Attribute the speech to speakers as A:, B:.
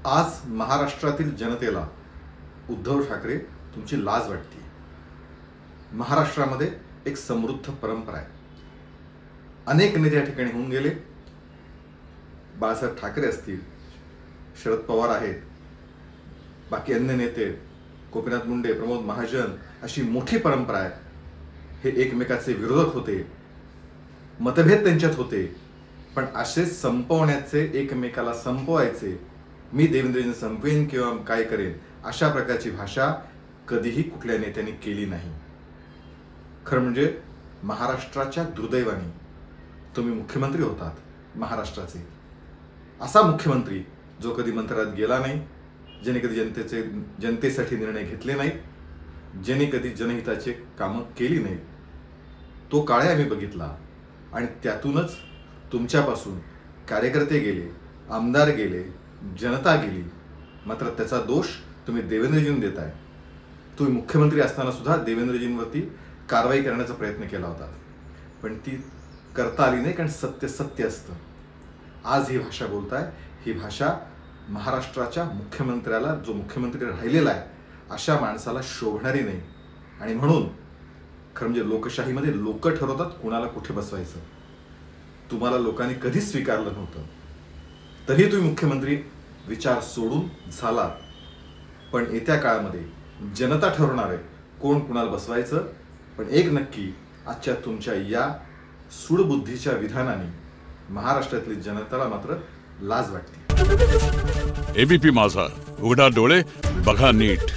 A: आज महाराष्ट्रातील जनतेला उद्धव ठाकरे तुमची लाज वाटते। महाराष्ट्रामध्ये एक समृद्ध परंपरा आहे। अनेक नेते या ठिकाणी होऊन गेले। बाळासाहेब ठाकरे असतील, शरद पवार आहेत, बाकी अन्य नेते, गोपीनाथ मुंडे, प्रमोद महाजन, अशी मोठी परंपरा आहे। हे एकमेकाचे विरोधक होते, मतभेद त्यांच्यात होते, पण असे संपवण्याचे, एकमेकाला संपवायचे, मी देवेंद्रजींना संपवेन किंवा काय करेन, अशा प्रकारची भाषा कधीही कुठल्या नेत्यांनी केली नाही। खरं म्हणजे महाराष्ट्राच्या दुर्दैवाने तुम्ही मुख्यमंत्री होतात महाराष्ट्राचे। असा मुख्यमंत्री जो कधी मंत्रालयात गेला नाही, ज्याने कधी जनतेसाठी निर्णय घेतले नाहीत, ज्याने कधी जनहिताचे कामं केली नाहीत, तो काळ आम्ही बघितला। आणि त्यातूनच तुमच्यापासून कार्यकर्ते गेले, आमदार गेले, जनता गेली। मात्र त्याचा दोष तुम्ही देवेंद्रजींना देताय। तुम्ही मुख्यमंत्री असताना सुद्धा देवेंद्रजींवरती कारवाई करण्याचा प्रयत्न केला होता, पण ती करता आली नाही, कारण सत्य सत्य असतं। आज ही भाषा बोलताय, ही भाषा महाराष्ट्राच्या मुख्यमंत्र्याला, जो मुख्यमंत्री राहिलेला आहे, अशा माणसाला शोभणारी नाही। आणि म्हणून खरं म्हणजे लोकशाहीमध्ये लोक ठरवतात कुणाला कुठे बसवायचं। तुम्हाला लोकांनी कधीच स्वीकारलं नव्हतं, तरी तुम्ही मुख्यमंत्री विचार सोडून झालात। पण येत्या काळामध्ये जनता ठरवणार आहे कोण कुणाला बसवायचं। पण एक नक्की, आजच्या तुमच्या या सूडबुद्धीच्या विधानाने महाराष्ट्रातली जनतेला मात्र लाज वाटते।
B: एबीपी माझा, उघडा डोळे बघा नीट।